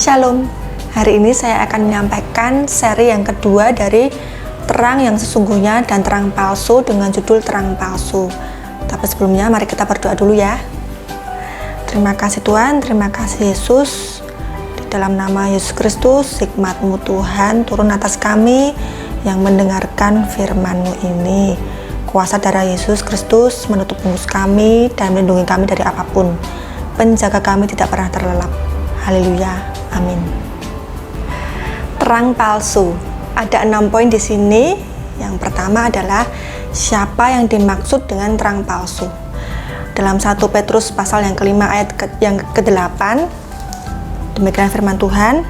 Shalom, hari ini saya akan menyampaikan seri yang kedua dari terang yang sesungguhnya dan terang palsu dengan judul terang palsu. Tapi sebelumnya mari kita berdoa dulu ya. Terima kasih Tuhan, terima kasih Yesus. Di dalam nama Yesus Kristus, hikmat-Mu Tuhan turun atas kami yang mendengarkan firman-Mu ini. Kuasa darah Yesus Kristus menutup mulut kami dan melindungi kami dari apapun. Penjaga kami tidak pernah terlelap. Haleluya. Amin. Terang palsu. Ada 6 poin di sini. Yang pertama adalah siapa yang dimaksud dengan terang palsu. Dalam 1 Petrus pasal yang kelima ayat yang ke-8, demikian firman Tuhan,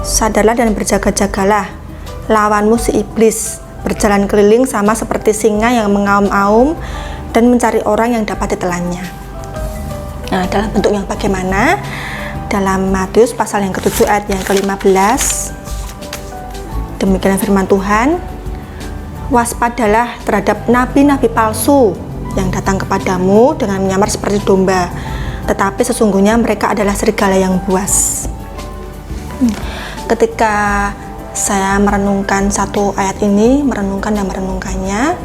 sadarlah dan berjaga-jagalah, lawanmu si iblis berjalan keliling sama seperti singa yang mengaum-aum dan mencari orang yang dapat ditelannya. Nah, dalam bentuk yang bagaimana? Dalam Matius pasal yang ke-7 ayat yang ke-15, demikian firman Tuhan, waspadalah terhadap nabi-nabi palsu yang datang kepadamu dengan menyamar seperti domba, tetapi sesungguhnya mereka adalah serigala yang buas. Ketika saya merenungkan satu ayat ini, merenungkannya,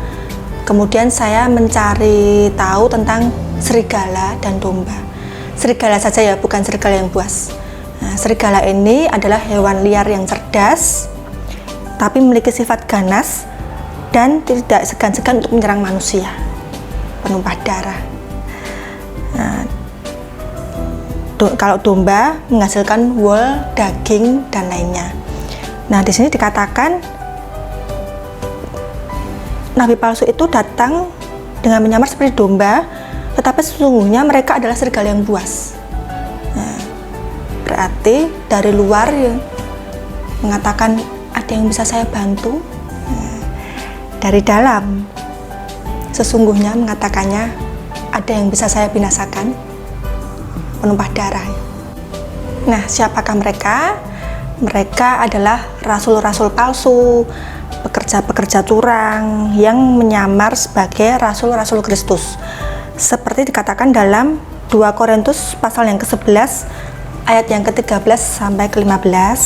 kemudian saya mencari tahu tentang serigala dan domba. Serigala saja ya, bukan serigala yang buas. Nah, serigala ini adalah hewan liar yang cerdas, tapi memiliki sifat ganas dan tidak segan-segan untuk menyerang manusia, penumpah darah. Nah, kalau domba menghasilkan wool, daging, dan lainnya. Nah, di sini dikatakan nabi palsu itu datang dengan menyamar seperti domba, tetapi sesungguhnya mereka adalah serigala yang buas. Nah, berarti dari luar yang mengatakan ada yang bisa saya bantu, nah, dari dalam sesungguhnya mengatakannya ada yang bisa saya binasakan, penumpah darah. Nah, siapakah mereka? Mereka adalah rasul-rasul palsu, pekerja-pekerja curang yang menyamar sebagai rasul-rasul Kristus. Seperti dikatakan dalam 2 Korintus pasal yang ke-11 ayat yang ke-13 sampai ke-15.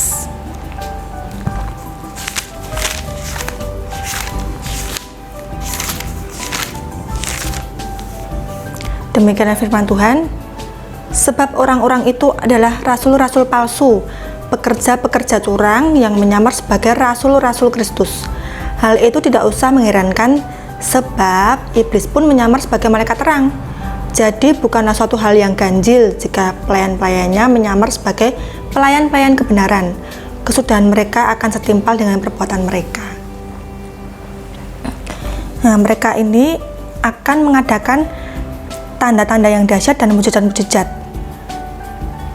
Demikian firman Tuhan, sebab orang-orang itu adalah rasul-rasul palsu, pekerja-pekerja curang yang menyamar sebagai rasul-rasul Kristus. Hal itu tidak usah mengherankan, sebab iblis pun menyamar sebagai malaikat terang. Jadi bukanlah suatu hal yang ganjil jika pelayan-pelayannya menyamar sebagai pelayan-pelayan kebenaran. Kesudahan mereka akan setimpal dengan perbuatan mereka. Nah, mereka ini akan mengadakan tanda-tanda yang dahsyat dan mujizat-mujizat.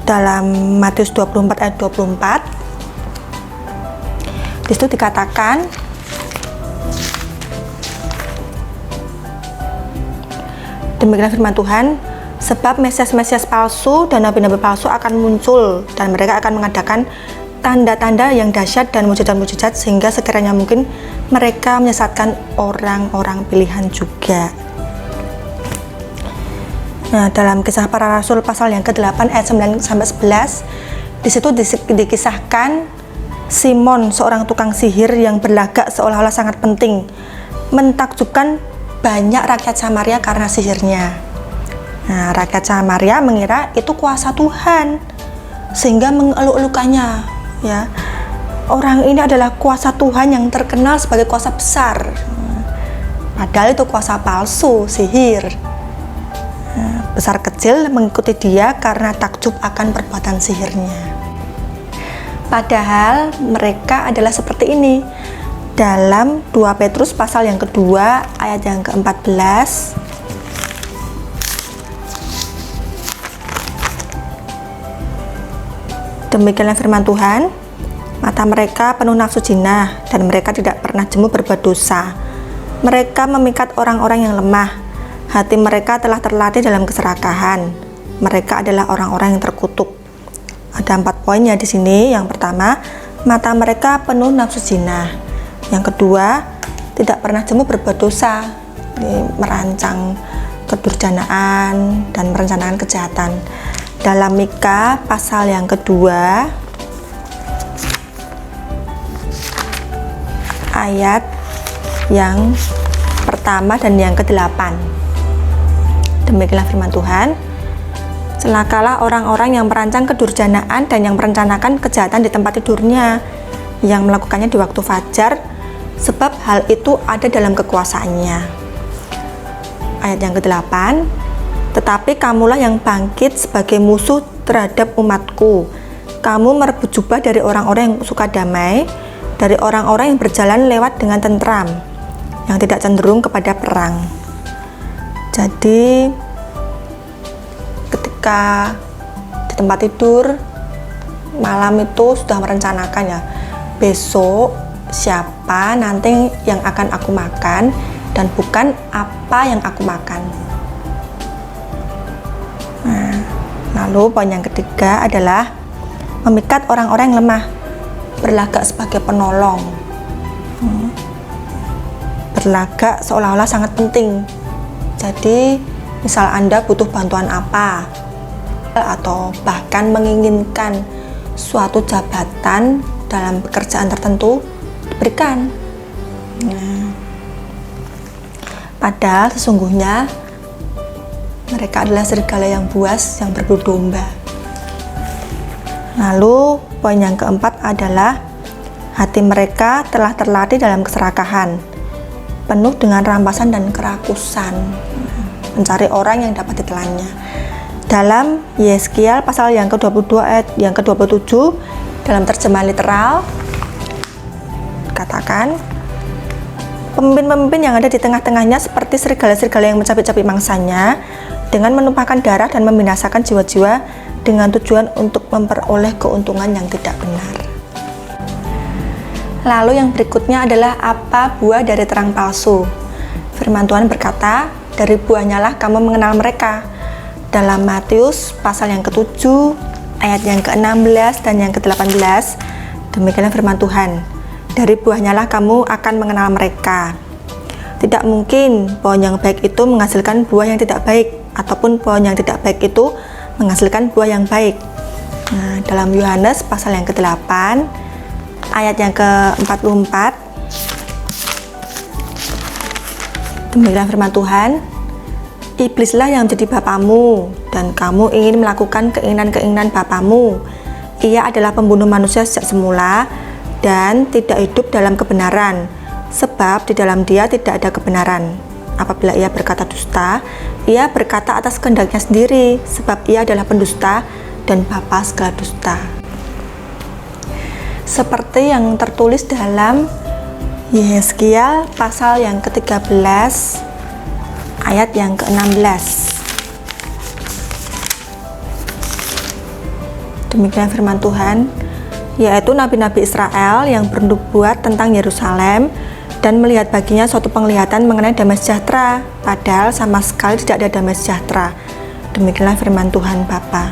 Dalam Matius 24 ayat 24, di situ dikatakan, demikian firman Tuhan, sebab mesias-mesias palsu dan nabi-nabi palsu akan muncul dan mereka akan mengadakan tanda-tanda yang dahsyat dan mujizat-mujizat sehingga sekiranya mungkin mereka menyesatkan orang-orang pilihan juga. Nah, dalam Kisah Para Rasul pasal yang ke-8 ayat 9 sampai 11, di situ dikisahkan Simon, seorang tukang sihir yang berlagak seolah-olah sangat penting, mentakjubkan banyak rakyat Samaria karena sihirnya. Nah, rakyat Samaria mengira itu kuasa Tuhan sehingga mengeluk-elukannya, ya. Orang ini adalah kuasa Tuhan yang terkenal sebagai kuasa besar. Padahal itu kuasa palsu, sihir. Besar kecil mengikuti dia karena takjub akan perbuatan sihirnya. Padahal mereka adalah seperti ini. Dalam 2 Petrus pasal yang kedua ayat yang ke-14, demikianlah firman Tuhan, mata mereka penuh nafsu jinah dan mereka tidak pernah jemu berbuat dosa. Mereka memikat orang-orang yang lemah. Hati mereka telah terlatih dalam keserakahan. Mereka adalah orang-orang yang terkutuk. Ada 4 poinnya di sini. Yang pertama, mata mereka penuh nafsu zina. Yang kedua, tidak pernah jemu berbuat dosa, merancang kedurjanaan dan merencanakan kejahatan. dalam Mika pasal yang kedua ayat yang pertama dan yang ke-8. Demikianlah firman Tuhan. Celakalah orang-orang yang merancang kedurjanaan dan yang merencanakan kejahatan di tempat tidurnya, yang melakukannya di waktu fajar, sebab hal itu ada dalam kekuasaannya. Ayat yang ke-8. Tetapi kamulah yang bangkit sebagai musuh terhadap umatku. Kamu merebut jubah dari orang-orang yang suka damai, dari orang-orang yang berjalan lewat dengan tentram, yang tidak cenderung kepada perang. Jadi ketika di tempat tidur malam itu sudah merencanakan ya, besok siapa nanti yang akan aku makan dan bukan apa yang aku makan. Nah, lalu poin yang ketiga adalah memikat orang-orang yang lemah, berlagak sebagai penolong. Berlagak seolah-olah sangat penting. Jadi misal Anda butuh bantuan apa atau bahkan menginginkan suatu jabatan dalam pekerjaan tertentu, diberikan. Nah, padahal sesungguhnya mereka adalah serigala yang buas yang berburu domba. Lalu poin yang keempat adalah hati mereka telah terlatih dalam keserakahan, penuh dengan rampasan dan kerakusan, mencari orang yang dapat ditelannya. Dalam Yeskiel pasal yang ke-22 ayat yang ke-27, dalam terjemahan literal katakan, pemimpin-pemimpin yang ada di tengah-tengahnya seperti serigala-serigala yang mencabik-cabik mangsanya dengan menumpahkan darah dan membinasakan jiwa-jiwa dengan tujuan untuk memperoleh keuntungan yang tidak benar. Lalu yang berikutnya adalah apa buah dari terang palsu. Firman Tuhan berkata, dari buahnya lah kamu mengenal mereka. Dalam Matius pasal yang ke-7 ayat yang ke-16 dan yang ke-18, demikianlah firman Tuhan, dari buahnya lah kamu akan mengenal mereka. Tidak mungkin pohon yang baik itu menghasilkan buah yang tidak baik, ataupun pohon yang tidak baik itu menghasilkan buah yang baik. Nah, dalam Yohanes pasal yang ke-8 ayat yang ke-44, demikian firman Tuhan, iblislah yang menjadi bapamu dan kamu ingin melakukan keinginan-keinginan bapamu. Ia adalah pembunuh manusia sejak semula dan tidak hidup dalam kebenaran, sebab di dalam dia tidak ada kebenaran. Apabila ia berkata dusta, ia berkata atas kehendaknya sendiri, sebab ia adalah pendusta dan bapa segala dusta. Seperti yang tertulis dalam Yeskiel pasal yang ke-13 ayat yang ke-16. Demikian firman Tuhan, yaitu nabi-nabi Israel yang bernubuat tentang Yerusalem dan melihat baginya suatu penglihatan mengenai damai sejahtera, padahal sama sekali tidak ada damai sejahtera. Demikianlah firman Tuhan Bapa.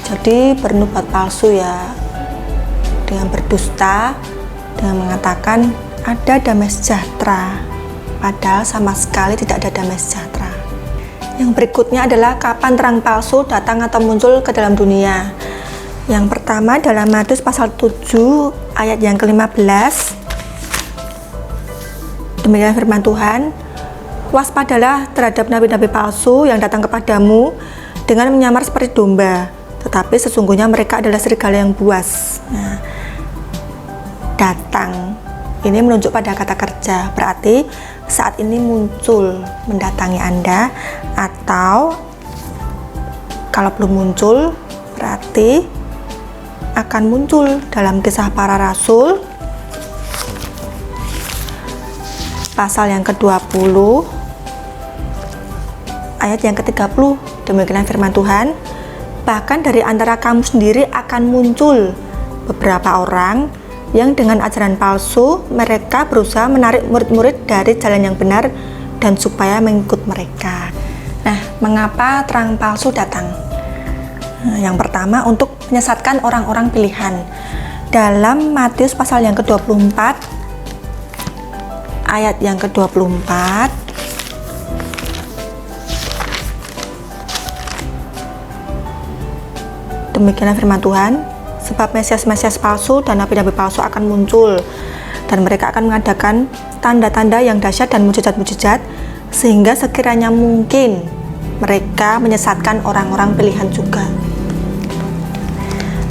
Jadi bernubuat palsu ya, dengan berdusta, dengan mengatakan ada damai sejahtera, padahal sama sekali tidak ada damai sejahtera. Yang berikutnya adalah kapan terang palsu datang atau muncul ke dalam dunia. Yang pertama dalam Matius pasal 7 ayat yang ke-15. Demikian firman Tuhan, waspadalah terhadap nabi-nabi palsu yang datang kepadamu dengan menyamar seperti domba, tetapi sesungguhnya mereka adalah serigala yang buas. Nah, datang ini menunjuk pada kata kerja, berarti saat ini muncul mendatangi Anda, atau kalau belum muncul berarti akan muncul dalam Kisah Para Rasul pasal yang ke-20 ayat yang ke-30. Demikian firman Tuhan, bahkan dari antara kamu sendiri akan muncul beberapa orang yang dengan ajaran palsu mereka berusaha menarik murid-murid dari jalan yang benar dan supaya mengikut mereka. Nah, mengapa terang palsu datang? Yang pertama, untuk menyesatkan orang-orang pilihan. Dalam Matius pasal yang ke-24 ayat yang ke-24, Demikianlah firman Tuhan, sebab Mesias-Mesias palsu dan nabi-nabi palsu akan muncul, dan mereka akan mengadakan tanda-tanda yang dahsyat dan mujizat-mujizat, sehingga sekiranya mungkin mereka menyesatkan orang-orang pilihan juga.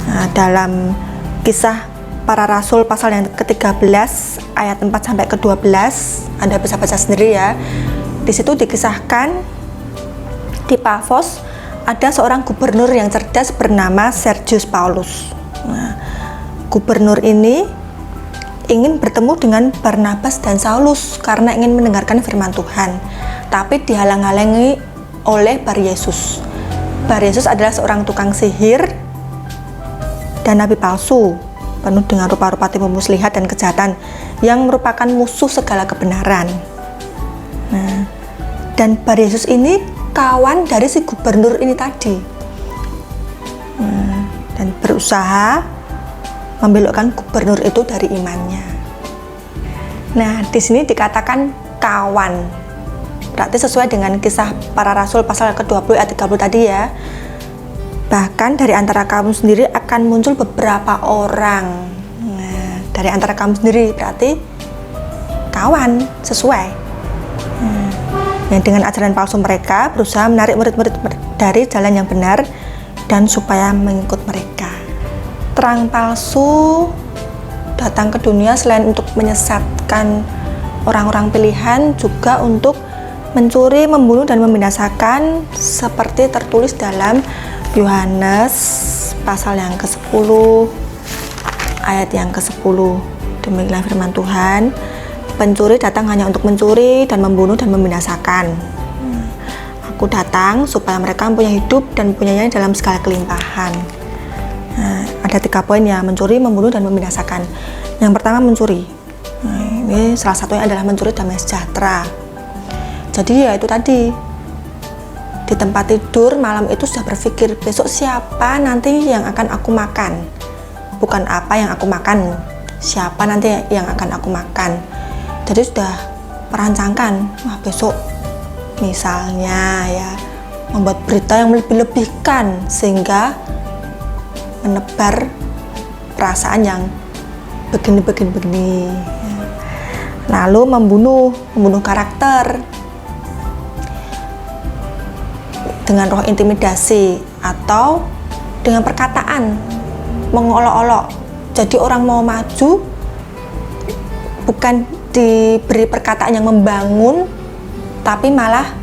Nah, dalam Kisah Para Rasul pasal yang ke-13 ayat 4 sampai ke-12, Anda bisa baca sendiri ya. Di situ dikisahkan di Pafos ada seorang gubernur yang cerdas bernama Sergius Paulus. Nah, gubernur ini ingin bertemu dengan Barnabas dan Saulus karena ingin mendengarkan firman Tuhan, tapi dihalang-halangi oleh Bar Yesus. Bar Yesus adalah seorang tukang sihir dan nabi palsu, penuh dengan rupa-rupa tipu muslihat dan kejahatan yang merupakan musuh segala kebenaran. Nah, dan Bar Yesus ini kawan dari si gubernur ini tadi, dan berusaha membelokkan gubernur itu dari imannya. Nah, di sini dikatakan kawan, berarti sesuai dengan Kisah Para Rasul pasal ke-20 ayat 30 tadi ya. Bahkan dari antara kamu sendiri akan muncul beberapa orang. Nah, dari antara kamu sendiri berarti kawan, sesuai. Yang dengan ajaran palsu mereka berusaha menarik murid-murid dari jalan yang benar dan supaya mengikut mereka. Terang palsu datang ke dunia selain untuk menyesatkan orang-orang pilihan, juga untuk mencuri, membunuh, dan membinasakan, seperti tertulis dalam Yohanes pasal yang ke-10 ayat yang ke-10. Demikian firman Tuhan, pencuri datang hanya untuk mencuri dan membunuh dan membinasakan. Aku datang supaya mereka mempunyai hidup dan mempunyainya dalam segala kelimpahan. Nah, ada 3 poin ya, mencuri, membunuh, dan membinasakan. Yang pertama mencuri. Nah, ini salah satunya adalah mencuri damai sejahtera. Jadi ya itu tadi, di tempat tidur malam itu sudah berpikir, besok siapa nanti yang akan aku makan. Bukan apa yang aku makan, siapa nanti yang akan aku makan. Jadi sudah merancangkan, wah besok misalnya ya membuat berita yang lebih-lebihkan sehingga menebar perasaan yang begini. Lalu membunuh karakter dengan roh intimidasi atau dengan perkataan mengolok-olok. Jadi orang mau maju bukan diberi perkataan yang membangun, tapi malah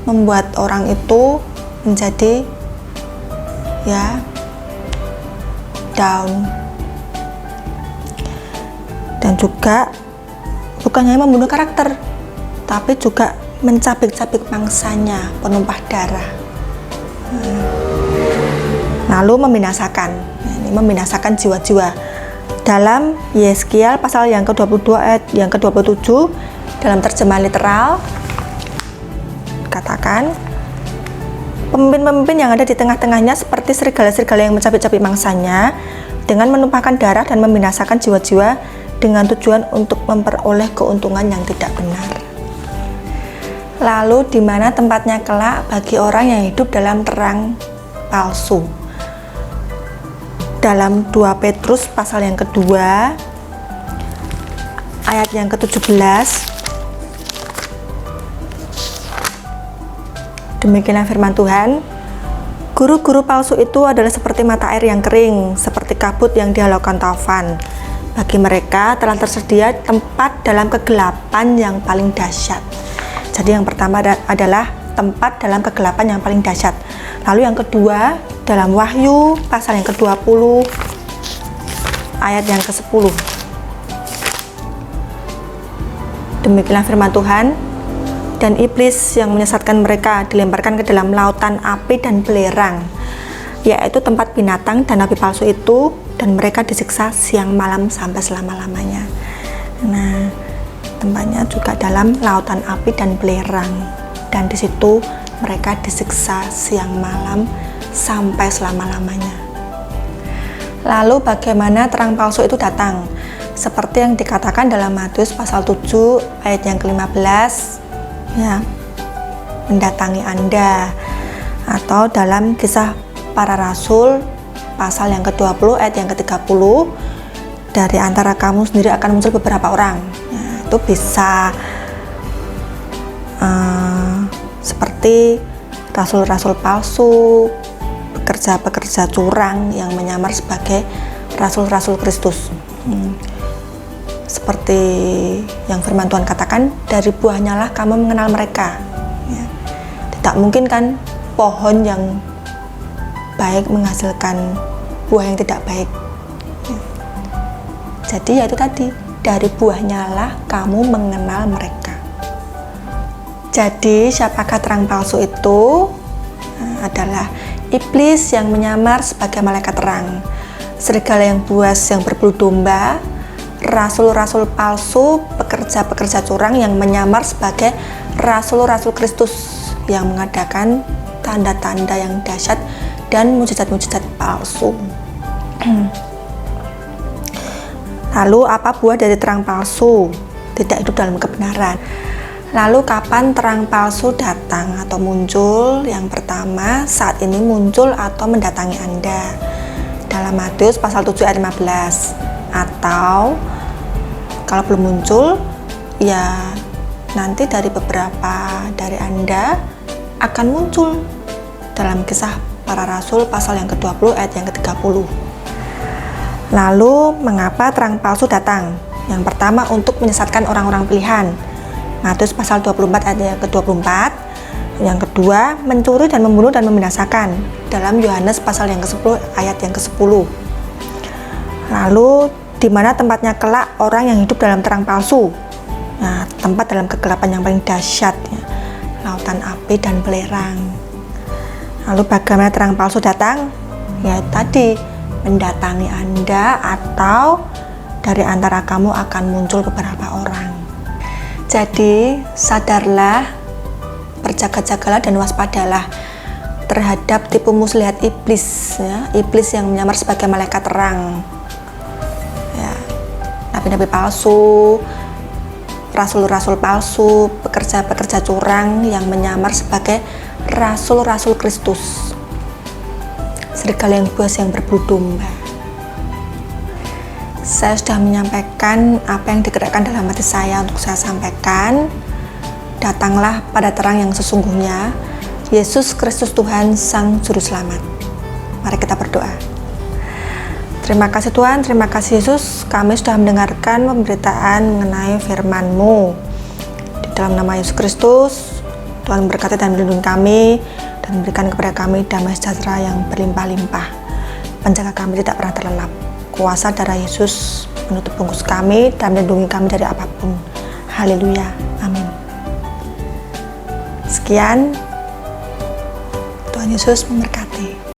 membuat orang itu menjadi ya down. Dan juga bukan hanya membunuh karakter, tapi juga mencabik-cabik mangsanya, penumpah darah. Lalu membinasakan, ini membinasakan jiwa-jiwa. Dalam Yeskiel pasal yang ke-22 ayat yang ke-27, dalam terjemahan literal katakan, pemimpin-pemimpin yang ada di tengah-tengahnya seperti serigala-serigala yang mencabik-cabik mangsanya dengan menumpahkan darah dan membinasakan jiwa-jiwa dengan tujuan untuk memperoleh keuntungan yang tidak benar. Lalu di mana tempatnya kelak bagi orang yang hidup dalam terang palsu? Dalam 2 Petrus pasal yang kedua ayat yang ke-17, demikianlah firman Tuhan, guru-guru palsu itu adalah seperti mata air yang kering, seperti kabut yang dihalaukan taufan. Bagi mereka telah tersedia tempat dalam kegelapan yang paling dahsyat. Jadi yang pertama adalah tempat dalam kegelapan yang paling dahsyat. Lalu yang kedua, dalam Wahyu pasal yang ke-20 ayat yang ke-10. Demikianlah firman Tuhan, dan iblis yang menyesatkan mereka dilemparkan ke dalam lautan api dan belerang, yaitu tempat binatang dan nabi palsu itu, dan mereka disiksa siang malam sampai selama-lamanya. Nah, tempatnya juga dalam lautan api dan belerang, dan di situ mereka disiksa siang malam sampai selama-lamanya. Lalu bagaimana terang palsu itu datang? Seperti yang dikatakan dalam Matius pasal 7 ayat yang ke-15, ya, mendatangi Anda. Atau dalam Kisah Para Rasul pasal yang ke-20 ayat yang ke-30, dari antara kamu sendiri akan muncul beberapa orang. Nah, itu bisa seperti rasul-rasul palsu, pekerja-pekerja curang yang menyamar sebagai rasul-rasul Kristus. Seperti yang firman Tuhan katakan, dari buahnya lah kamu mengenal mereka. Ya. Tidak mungkin kan pohon yang baik menghasilkan buah yang tidak baik. Ya. Jadi ya itu tadi, dari buahnya lah kamu mengenal mereka. Jadi siapakah terang palsu itu? Adalah iblis yang menyamar sebagai malaikat terang, serigala yang buas yang berbulu domba, rasul-rasul palsu, pekerja-pekerja curang yang menyamar sebagai rasul-rasul Kristus yang mengadakan tanda-tanda yang dahsyat dan mujizat-mujizat palsu. Lalu apa buah dari terang palsu? Tidak hidup dalam kebenaran. Lalu kapan terang palsu datang atau muncul? Yang pertama, saat ini muncul atau mendatangi Anda dalam Matius pasal 7 ayat 15. Atau kalau belum muncul, ya nanti dari beberapa dari Anda akan muncul dalam Kisah Para Rasul pasal yang ke-20 ayat yang ke-30. Lalu mengapa terang palsu datang? Yang pertama, untuk menyesatkan orang-orang pilihan, Matius pasal 24 ayat yang ke-24. Yang kedua, mencuri dan membunuh dan membinasakan, dalam Yohanes pasal yang ke-10 ayat yang ke-10. Lalu di mana tempatnya kelak orang yang hidup dalam terang palsu? Nah, tempat dalam kegelapan yang paling dahsyat, ya, lautan api dan belerang. Lalu bagaimana terang palsu datang? Ya tadi, mendatangi Anda atau dari antara kamu akan muncul beberapa orang. Jadi sadarlah, berjaga-jagalah dan waspadalah terhadap tipu muslihat iblis, ya, iblis yang menyamar sebagai malaikat terang, ya, nabi-nabi palsu, rasul-rasul palsu, pekerja-pekerja curang yang menyamar sebagai rasul-rasul Kristus, serigala yang buas yang berbulu domba. Saya sudah menyampaikan apa yang digerakkan dalam hati saya untuk saya sampaikan. Datanglah pada terang yang sesungguhnya, Yesus Kristus Tuhan Sang Juru Selamat. Mari kita berdoa. Terima kasih Tuhan, terima kasih Yesus, kami sudah mendengarkan pemberitaan mengenai firman-Mu. Di dalam nama Yesus Kristus, Tuhan berkati dan melindungi kami, dan memberikan kepada kami damai sejahtera yang berlimpah-limpah. Penjaga kami tidak pernah terlelap. Kuasa darah Yesus menutup bungkus kami dan melindungi kami dari apapun. Haleluya, amin. Sekian, Tuhan Yesus memberkati.